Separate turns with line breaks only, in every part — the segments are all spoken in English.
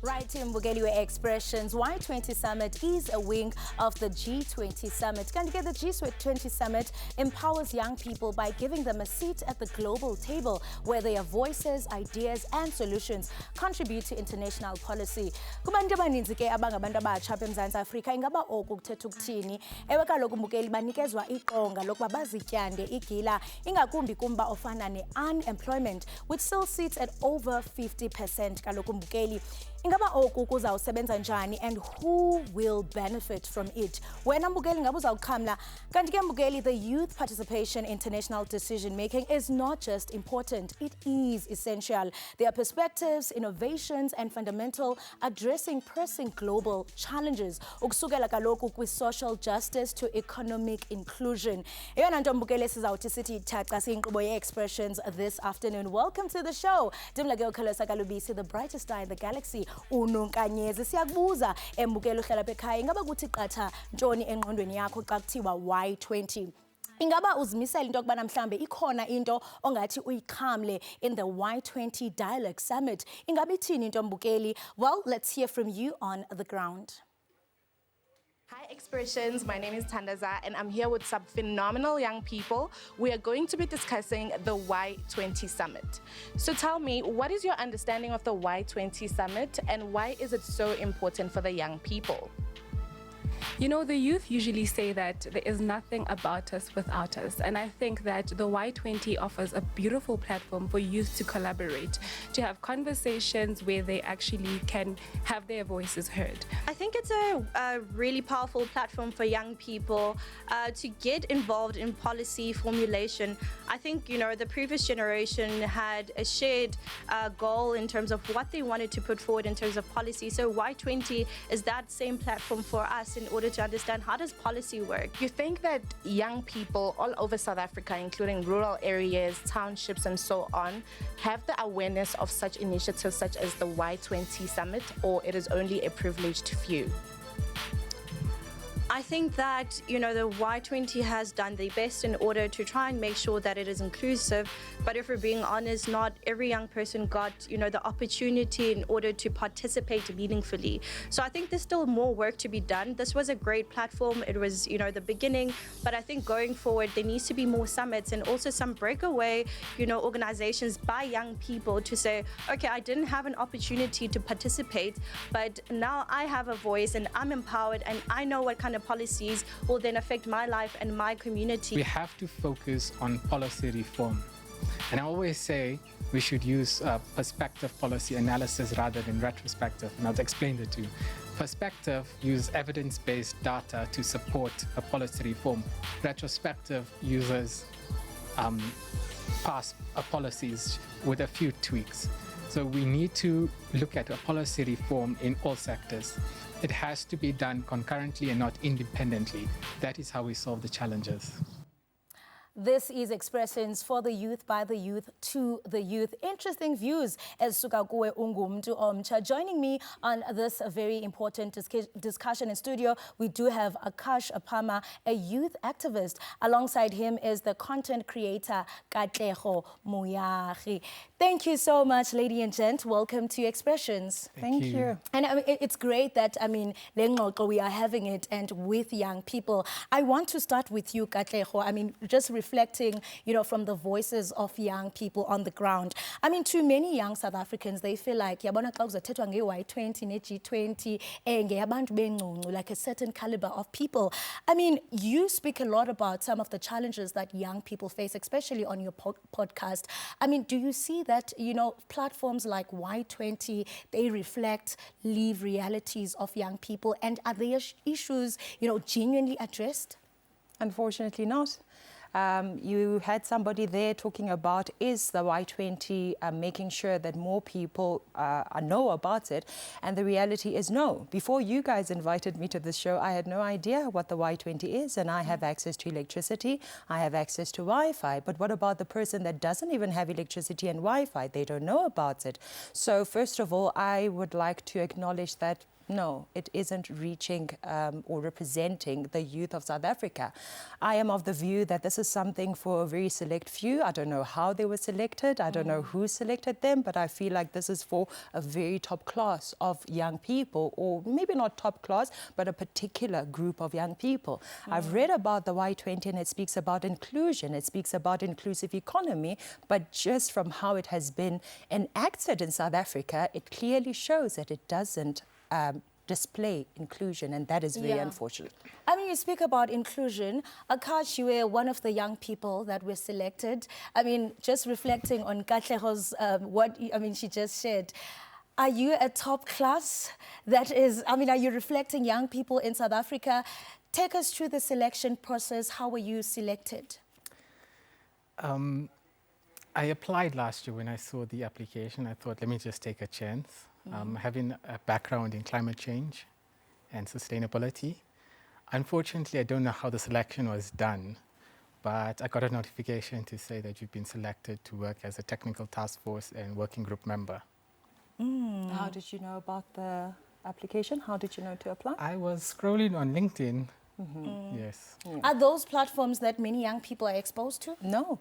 Right, Mbugeliwe Expressions. Y20 Summit is a wing of the G20 Summit. Can you get the G20 Summit empowers young people by giving them a seat at the global table where their voices, ideas and solutions contribute to international policy. Kubantu abaninzi ke abangabantu abatsha eMzantsi Afrika ingaba oku kuthetha ukuthini? Ewe kaloku Mbukeli banikezwa iqonga lokuba bazityande igila ingakumbi kumba ofana ne-unemployment which still sits at over 50%. Kaloku Mbukeli ingaba oku kuzawusebenza njani and who will benefit from it? Wena Mbukeli ngabe uzawuqhamla kanti ke Mbukeli, the youth participation in international decision making is not just important, it is essential. Their perspectives, innovations and fundamental addressing pressing global challenges ukusukela kaloku kwi-social justice to economic inclusion. Eyona nto Mbukeli sizawuthi sithi thaca siyinkqubo ye-expressions this afternoon. Welcome to the show. Dimlake uKhalosa Kalubisi, the brightest star in the galaxy. Unonkanyezi siyakubuza Mbukeli uhlala ekhaya ingaba kuthi qatha ntoni engqondweni yakho xa kuthiwa Y20? Ingaba uzimisela into yokuba namhlambe ikhona into ongathi uyiqhamle in the Y20 Dialogue Summit? Ingaba ithini into Mbukeli? Well, let's hear from you on the ground.
Hi Expressions, my name is Tandaza and I'm here with some phenomenal young people. We are going to be discussing the Y20 Summit. So tell me, what is your understanding of the Y20 Summit and why is it so important for the young people?
You know, the youth usually say that there is nothing about us without us. And I think that the Y20 offers a beautiful platform for youth to collaborate, to have conversations where they actually can have their voices heard.
I think it's a really powerful platform for young people to get involved in policy formulation. I think, you know, the previous generation had a shared goal in terms of what they wanted to put forward in terms of policy. So Y20 is that same platform for us in order to understand how does policy work.
You think that young people all over South Africa, including rural areas, townships and so on, have the awareness of such initiatives such as the Y20 Summit, or it is only a privileged few?
I think that, you know, the Y20 has done the best in order to try and make sure that it is inclusive. But if we're being honest, not every young person got, you know, the opportunity in order to participate meaningfully. So I think there's still more work to be done. This was a great platform. It was, you know, the beginning. But I think going forward, there needs to be more summits and also some breakaway, you know, organizations by young people to say, okay, I didn't have an opportunity to participate, but now I have a voice and I'm empowered and I know what kind of policies will then affect my life and my community.
We have to focus on policy reform. And I always say we should use perspective policy analysis rather than retrospective, and I'll explain the two. Perspective uses evidence-based data to support a policy reform. Retrospective uses past policies with a few tweaks. So we need to look at a policy reform in all sectors. It has to be done concurrently and not independently. That is how we solve the challenges.
This is Expressions for the youth, by the youth, to the youth. Interesting views as Sukakuwe Ungumtu Omcha. Joining me on this very important discussion in studio, we do have Akash Apama, a youth activist. Alongside him is the content creator Katleho Muyahi. Thank you so much, lady and gent. Welcome to Expressions.
Thank you.
And I mean, it's great that, I mean, we are having it and with young people. I want to start with you, Katleho. I mean, just reflecting, you know, from the voices of young people on the ground. I mean, too many young South Africans, they feel like, Y20, G20, like a certain caliber of people. I mean, you speak a lot about some of the challenges that young people face, especially on your podcast. I mean, do you see that, you know, platforms like Y20, they reflect live realities of young people, and are their issues, you know, genuinely addressed?
Unfortunately not. You had somebody there talking about, is the Y20 making sure that more people know about it? And the reality is no. Before you guys invited me to this show, I had no idea what the Y20 is, and I have access to electricity, I have access to Wi-Fi. But what about the person that doesn't even have electricity and Wi-Fi? They don't know about it. So first of all, I would like to acknowledge that No, it isn't reaching or representing the youth of South Africa. I am of the view that this is something for a very select few. I don't know how they were selected. I don't know who selected them, but I feel like this is for a very top class of young people, or maybe not top class, but a particular group of young people. I've read about the Y20 and it speaks about inclusion. It speaks about inclusive economy, but just from how it has been enacted in South Africa, it clearly shows that it doesn't display inclusion, and that is very unfortunate.
I mean, you speak about inclusion. Akash, you were one of the young people that were selected. I mean, just reflecting on Katleho's, she just shared. Are you a top class? That is, I mean, are you reflecting young people in South Africa? Take us through the selection process. How were you selected?
I applied last year when I saw the application. I thought, let me just take a chance. Having a background in climate change and sustainability. Unfortunately, I don't know how the selection was done, but I got a notification to say that you've been selected to work as a technical task force and working group member.
How did you know about the application? How did you know to apply?
I was scrolling on LinkedIn. Yes.
Are those platforms that many young people are exposed to?
No.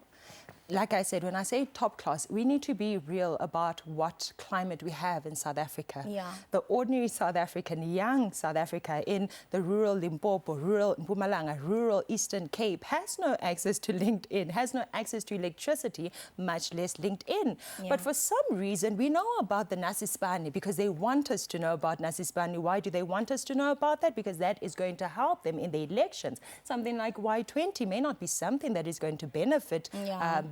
Like I said, when I say top class, we need to be real about what climate we have in South Africa.
Yeah.
The ordinary South African, young South Africa in the rural Limpopo, rural Mpumalanga, rural Eastern Cape has no access to LinkedIn, has no access to electricity, much less LinkedIn.
Yeah.
But for some reason, we know about the Nasispani because they want us to know about Nasispani. Why do they want us to know about that? Because that is going to help them in the elections. Something like Y20 may not be something that is going to benefit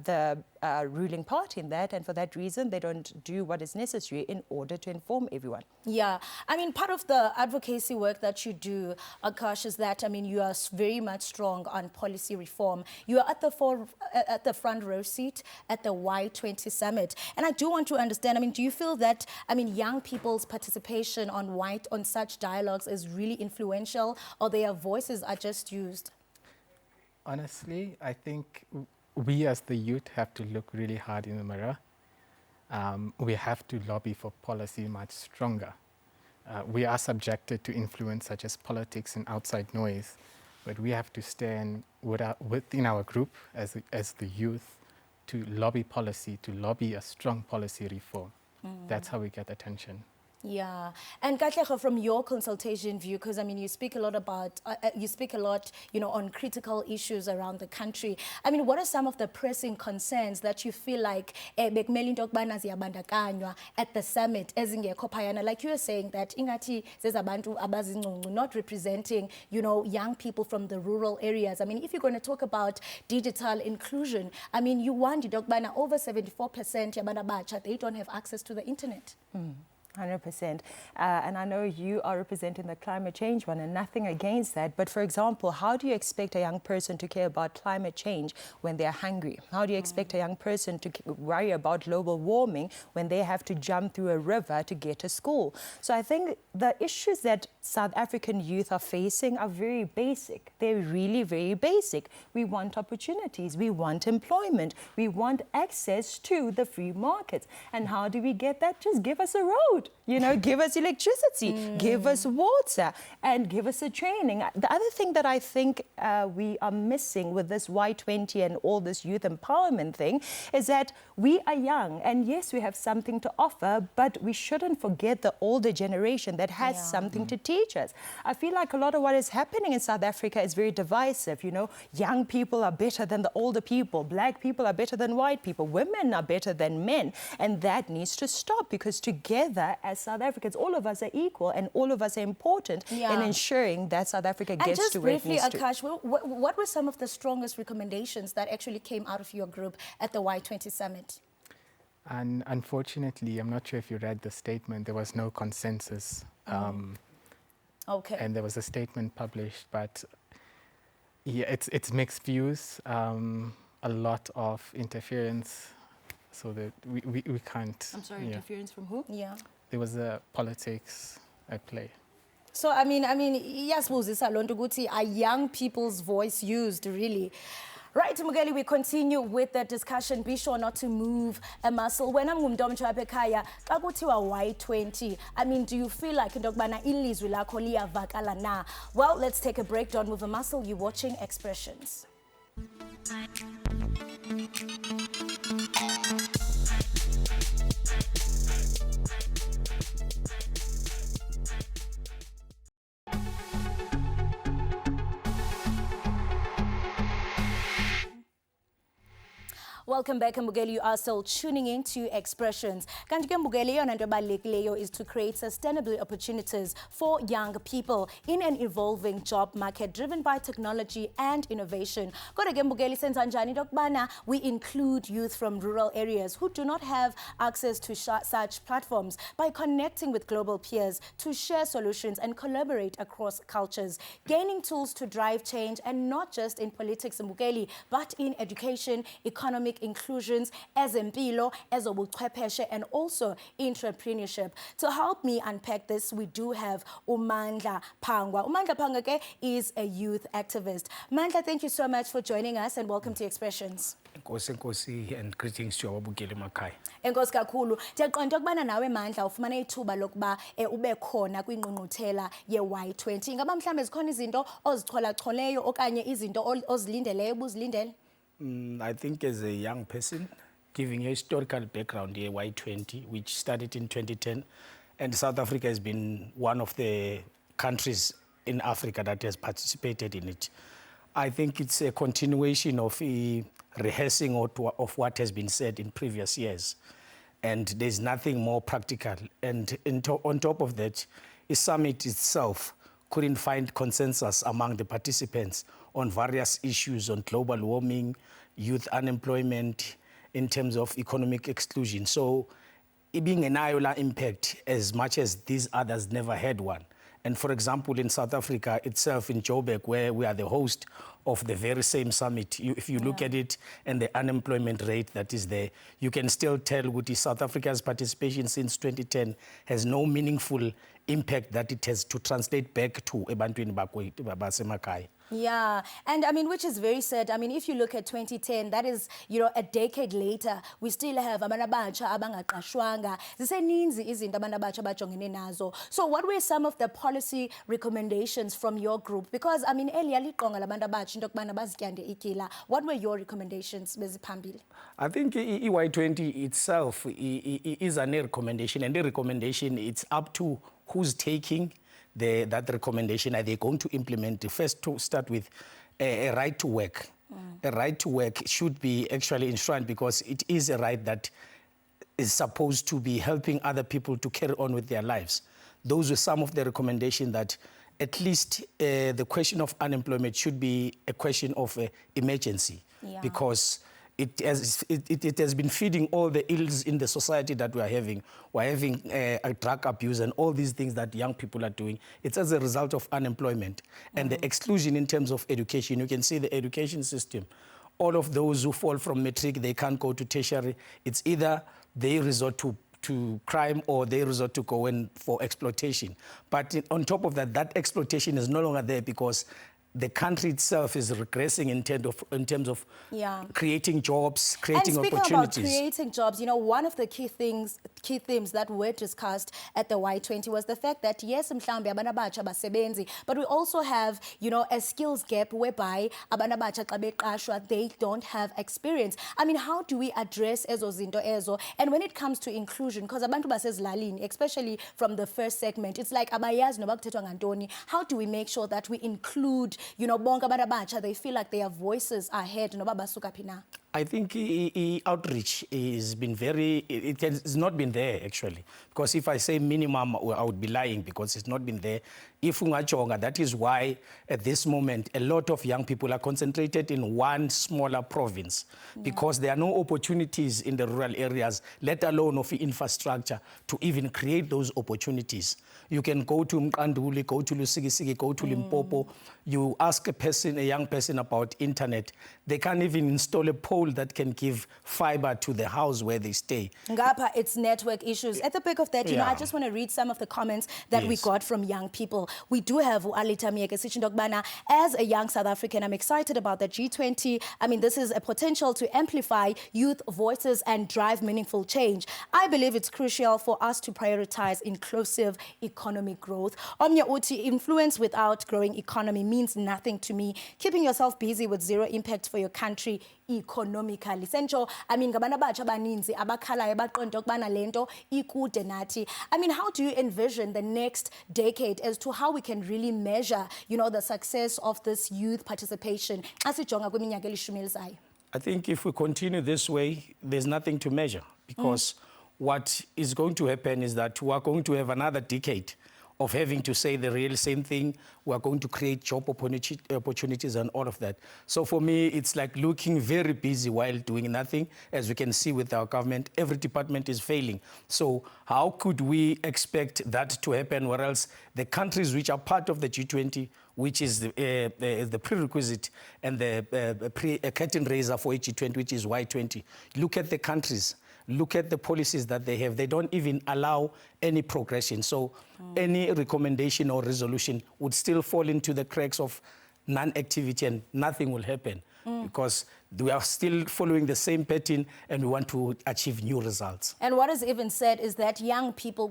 the ruling party in that, and for that reason they don't do what is necessary in order to inform everyone.
Yeah, I mean, part of the advocacy work that you do, Akash, is that, I mean, you are very much strong on policy reform. You are at the front row seat at the Y20 Summit. And I do want to understand, I mean, do you feel that, I mean, young people's participation on such dialogues is really influential, or their voices are just used?
Honestly, I think we as the youth have to look really hard in the mirror. We have to lobby for policy much stronger. We are subjected to influence such as politics and outside noise, but we have to stand within our group as the youth to lobby policy, to lobby a strong policy reform. That's how we get attention.
Yeah, and Katleho, from your consultation view, because I mean, you speak a lot about, on critical issues around the country. I mean, what are some of the pressing concerns that you feel like at the summit, like you were saying that ingati not representing, young people from the rural areas. I mean, if you're going to talk about digital inclusion, I mean, you want over 74% they don't have access to the internet.
100%. And I know you are representing the climate change one, and nothing against that. But for example, how do you expect a young person to care about climate change when they're hungry? How do you expect a young person to worry about global warming when they have to jump through a river to get to school? So I think the issues that South African youth are facing are very basic. They're really very basic. We want opportunities. We want employment. We want access to the free markets. And how do we get that? Just give us a road. Give us electricity, give us water, and give us a training. The other thing that I think we are missing with this Y20 and all this youth empowerment thing is that we are young, and yes, we have something to offer, but we shouldn't forget the older generation that has something to teach us. I feel like a lot of what is happening in South Africa is very divisive. Young people are better than the older people. Black people are better than white people. Women are better than men. And that needs to stop, because together as South Africans, all of us are equal and all of us are important in ensuring that South Africa gets to where it needs to.
And just briefly, Akash, what were some of the strongest recommendations that actually came out of your group at the Y20 Summit?
And unfortunately, I'm not sure if you read the statement, there was no consensus.
Okay.
And there was a statement published, but yeah, it's mixed views, a lot of interference, so that we can't.
I'm sorry, interference from who?
Yeah.
There was politics at play.
So I mean, yes, are young people's voice used really? Right, Mugeli, we continue with the discussion. Be sure not to move a muscle. When I'm Y20, I mean, do you feel like na? Well, let's take a break. Don't move a muscle. You're watching Expressions. Welcome back, Mbugeli. You are still tuning in to Expressions. Kanti ke Mbugeli, yona nto ebalulekileyo is to create sustainable opportunities for young people in an evolving job market driven by technology and innovation. Kodwa ke Mbugeli, senza njani into yokubana we include youth from rural areas who do not have access to such platforms by connecting with global peers to share solutions and collaborate across cultures, gaining tools to drive change, and not just in politics, Mbugeli, but in education, economic inclusions, ezempilo, ezobuchwepheshe, and also entrepreneurship. To help me unpack this, we do have Umandla Pangwa. Umandla Pangwa ke is a youth activist. Mandla, thank you so much for joining us and welcome to Expressions.
Nkosi and greetings to ababukeli emakhaya.
Enkosi kakhulu. Ndiyaqonda ukubana nawe Mandla ufumana ithuba lokuba ube khona kwingqungquthela ye-Y20. Ingaba mhlambe zikhona izinto ozicholacholayo okanye izinto ozilindeleyo ubuzilindele?
I think as a young person, giving a historical background here, Y20, which started in 2010, and South Africa has been one of the countries in Africa that has participated in it. I think it's a continuation of a rehearsing of what has been said in previous years. And there's nothing more practical. And on top of that, the summit itself couldn't find consensus among the participants on various issues on global warming, youth unemployment, in terms of economic exclusion. So it being an IOLA impact as much as these others never had one. And for example, in South Africa itself, in Joburg, where we are the host of the very same summit, if you look at it and the unemployment rate that is there, you can still tell with South Africa's participation since 2010 has no meaningful impact that it has to translate back to ebantwini basemakhaya.
Yeah, and I mean, which is very sad. I mean, if you look at 2010, that is, you know, a decade later, we still have abantu abatsha abangaqashwanga. Ziseninzi izinto abantu abatsha abajongene nazo. So what were some of the policy recommendations from your group? Because, I mean, earlier liqonga labantu abatsha into yokubana bazityande ikila. What were your recommendations beziphambili?
I think Y20 itself is a recommendation, and the recommendation, it's up to who's taking that recommendation. Are they going to implement? First, to start with a right to work. A right to work should be actually enshrined because it is a right that is supposed to be helping other people to carry on with their lives. Those were some of the recommendations that at least the question of unemployment should be a question of emergency because it has been feeding all the ills in the society that we are having. We're having a drug abuse and all these things that young people are doing. It's as a result of unemployment and the exclusion in terms of education. You can see the education system. All of those who fall from matric, they can't go to tertiary. It's either they resort to crime or they resort to go in for exploitation. But on top of that, that exploitation is no longer there because the country itself is regressing in terms of creating jobs, creating opportunities.
And speaking about creating jobs, you know, one of the key themes that were discussed at the Y20 was the fact that yes, mhlambe abantu abatsha basebenzi, but we also have, you know, a skills gap whereby abantu abatsha xa beqashwa, they don't have experience. I mean, how do we address ezo zinto ezo? And when it comes to inclusion, because abantu basezilalini, especially from the first segment, it's like abayazi noba kuthethwa ngantoni. How do we make sure that we include, you know, bonke abantu abatsha, they feel like their voices are heard noba basuka phi na?
I think outreach has been it has not been there actually. Because if I say minimum, I would be lying because it's not been there. If ungajonga, that is why at this moment, a lot of young people are concentrated in one smaller province because there are no opportunities in the rural areas, let alone of infrastructure to even create those opportunities. You can go to Mqanduli, go to Lusikisiki, go to Limpopo. You ask a young person about internet. They can't even install a pole pole that can give fiber to the house where they stay.
Ngapha, it's network issues. At the back of that, you know, I just want to read some of the comments that we got from young people. We do have Alita Mieke, as a young South African, I'm excited about the G20. I mean, this is a potential to amplify youth voices and drive meaningful change. I believe it's crucial for us to prioritize inclusive economic growth. Omnya uti, influence without growing economy means nothing to me. Keeping yourself busy with zero impact for your country economically. Sencho, I mean, ngabana batsha baninzi abakhalayo baqonda ukubana lento ikude nathi. I mean, how do you envision the next decade as to how we can really measure, you know, the success of this youth participation?
I think if we continue this way, there's nothing to measure, because what is going to happen is that we are going to have another decade of having to say the real same thing. We are going to create job opportunities and all of that. So for me, it's like looking very busy while doing nothing. As we can see with our government, every department is failing. So how could we expect that to happen, or else the countries which are part of the G20, which is the prerequisite and the curtain raiser for G20, which is Y20. Look at the countries. Look at the policies that they have. They don't even allow any progression. So any recommendation or resolution would still fall into the cracks of non-activity, and nothing will happen because we are still following the same pattern and we want to achieve new results.
And what is even said is that young people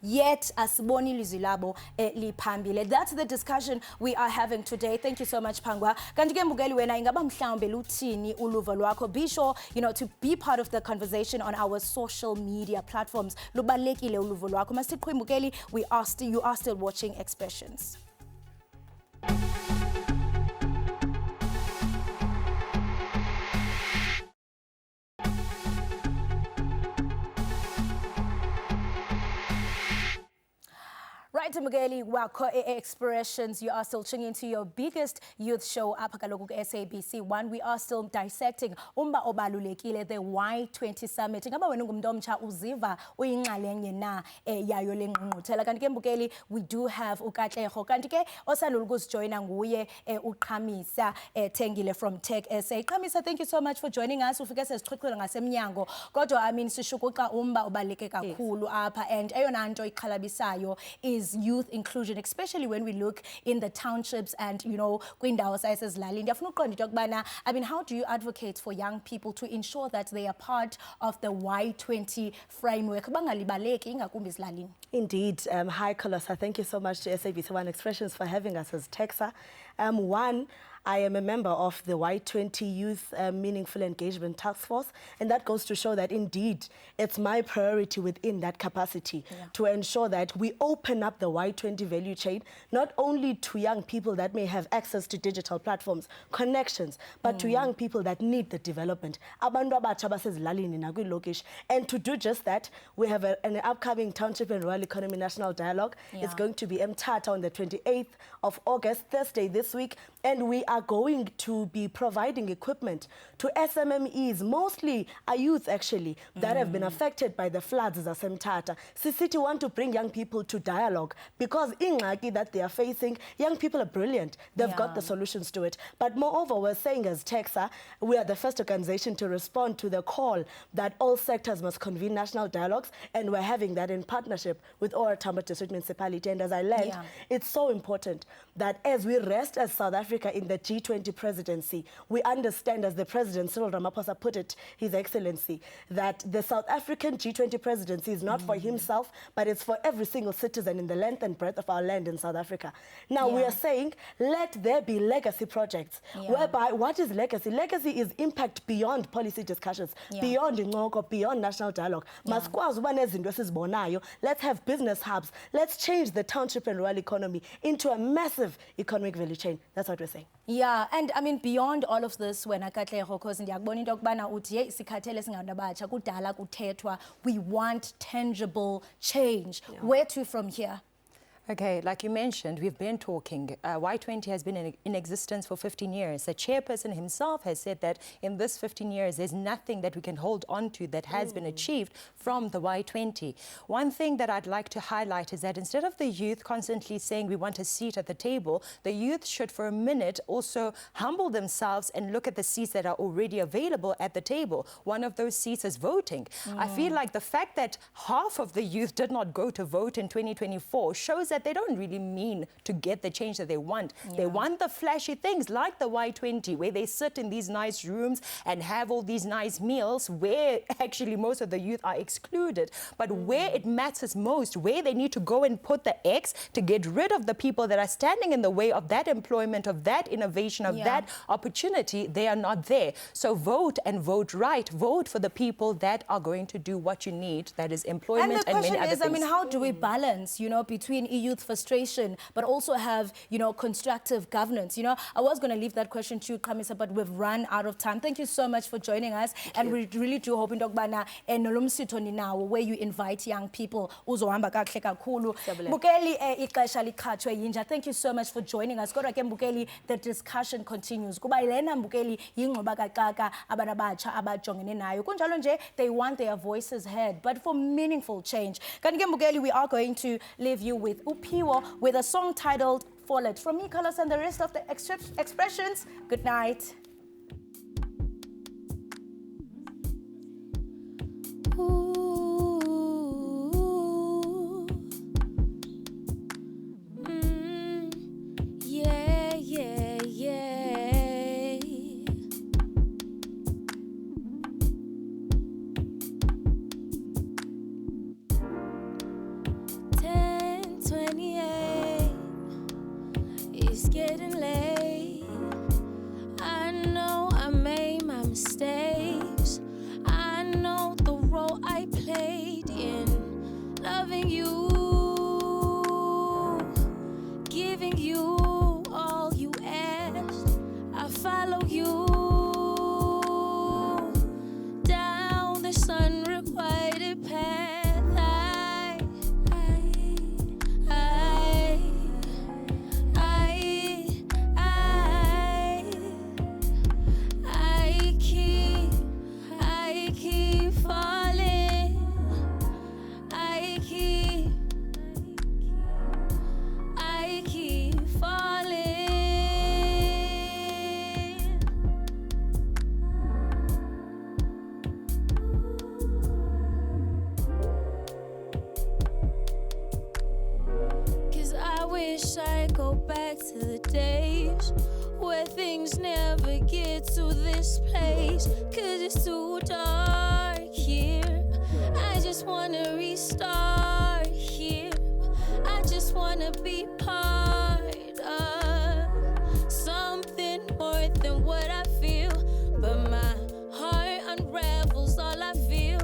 yet asiboni ilizwi labo liphambile. That's the discussion we are having today. Thank you so much, Pangwa. Kanti ke mbukeli wena ingaba mhlawumbe luthini uluvo lwakho? Be sure, you know, to be part of the conversation on our social media platforms. Lubalekile uluvo lwakho. Masiqhwe mbukeli, you are still watching Expressions. Right, Mugeli, wako Expressions. You are still tuning into your biggest youth show, Apakaloku SABC 1. We are still dissecting umba obalulekile, the Y20 Summit. Ngaba wena ungumntu omtsha uziva uyinxalenye na yayo le ngqungquthela. Kanti ke Mugeli, we do have uKatlego. Kanti ke osandula ukusijoyina nguye uQhamisa Thengile from Tech SA. Qhamisa, thank you so much for joining us. Ufike sesichwechwela ngasemnyango. Kodwa I mean sishukuxa umba obaluleke kakhulu apha, and eyona nto iqhalabisayo is youth inclusion, especially when we look in the townships and, you know, kwindawo sasezilalini. Ndiyafuna uqonda into yokubana, I mean, how do you advocate for young people to ensure that they are part of the Y20 framework? Bangalibaleki ingakumbi ezilalini.
Indeed. Hi, Colossa. Thank you so much to SABC 1 Expressions for having us as TEXA. One, I am a member of the Y20 Youth Meaningful Engagement Task Force, and that goes to show that indeed it's my priority within that capacity to ensure that we open up the Y20 value chain, not only to young people that may have access to digital platforms, connections, but to young people that need the development. And to do just that, we have an upcoming Township and Rural Economy National Dialogue. It's going to be Mthatha on the 28th of August, Thursday this week, and we are going to be providing equipment to SMMEs, mostly our youth actually, that have been affected by the floods as Mthatha. City want to bring young people to dialogue because ingxaki that they are facing, young people are brilliant. They've got the solutions to it. But moreover, we're saying as TEXA, we are the first organization to respond to the call that all sectors must convene national dialogues, and we're having that in partnership with OR Tambo District Municipality. And as I land, it's so important that as we rest as South Africa in the G20 presidency, we understand, as the President Cyril Ramaphosa put it, His Excellency, that the South African G20 presidency is not for himself, but it's for every single citizen in the length and breadth of our land in South Africa. Now we are saying, let there be legacy projects, whereby what is legacy? Legacy is impact beyond policy discussions, beyond inqoko, beyond national dialogue. Let's have business hubs. Let's change the township and rural economy into a massive economic value chain. That's what we're saying.
Yeah, and I mean, beyond all of this, when Katlego, because ndiyakubona into yokubana uthi sikhathele singabantu abatsha kudala kuthethwa, we want tangible change. Where to from here?
Okay, like you mentioned, we've been talking. Y20 has been in existence for 15 years. The chairperson himself has said that in this 15 years, there's nothing that we can hold on to that has been achieved from the Y20. One thing that I'd like to highlight is that instead of the youth constantly saying we want a seat at the table, the youth should for a minute also humble themselves and look at the seats that are already available at the table. One of those seats is voting. I feel like the fact that half of the youth did not go to vote in 2024 shows that they don't really mean to get the change that they want. They want the flashy things like the Y20, where they sit in these nice rooms and have all these nice meals, where actually most of the youth are excluded. But where it matters most, where they need to go and put the X to get rid of the people that are standing in the way of that employment, of that innovation, of that opportunity, they are not there. So vote, and vote right. Vote for the people that are going to do what you need, that is employment and many other things.
And the question is, how do we balance, between youth frustration, but also have, constructive governance? I was going to leave that question to you, Khamisa, but we've run out of time. Thank you so much for joining us. And we really do hope in Dogbana and now where you invite young people. Bukeli, thank you so much for joining us. Bukeli, the discussion continues. They want their voices heard, but for meaningful change. We are going to leave you with Upiwo with a song titled Fall It. From me, Carlos, and the rest of the expressions, good night.
It's getting late. I know I made my mistakes. I know the role I played in loving you, giving you all you asked. I follow you down this unrequited path. Wish I go back to the days where things never get to this place, 'cause it's too dark here. I just wanna restart here. I just wanna be part of something more than what I feel. But my heart unravels all I feel,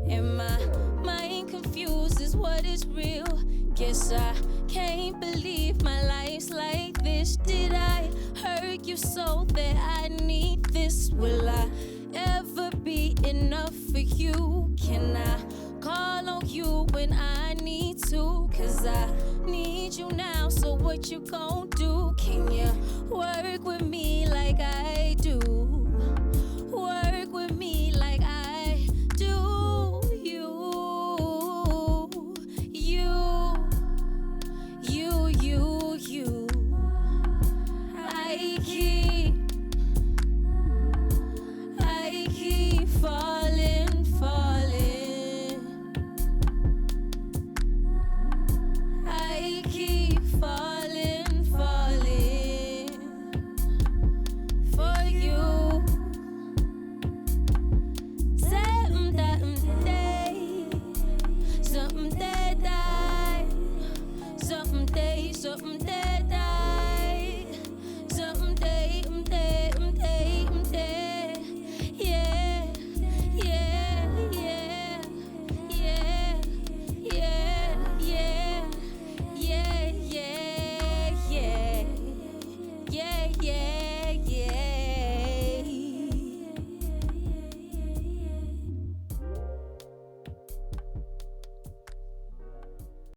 and my mind confuses what is real. Guess I can't believe my life's like this. Did I hurt you so that I need this? Will I ever be enough for you? Can I call on you when I need to? 'Cause I need you now, so what you gon' do? Can you work with me like I do? Work with me like I do. You. I keep falling. I keep falling for you. Something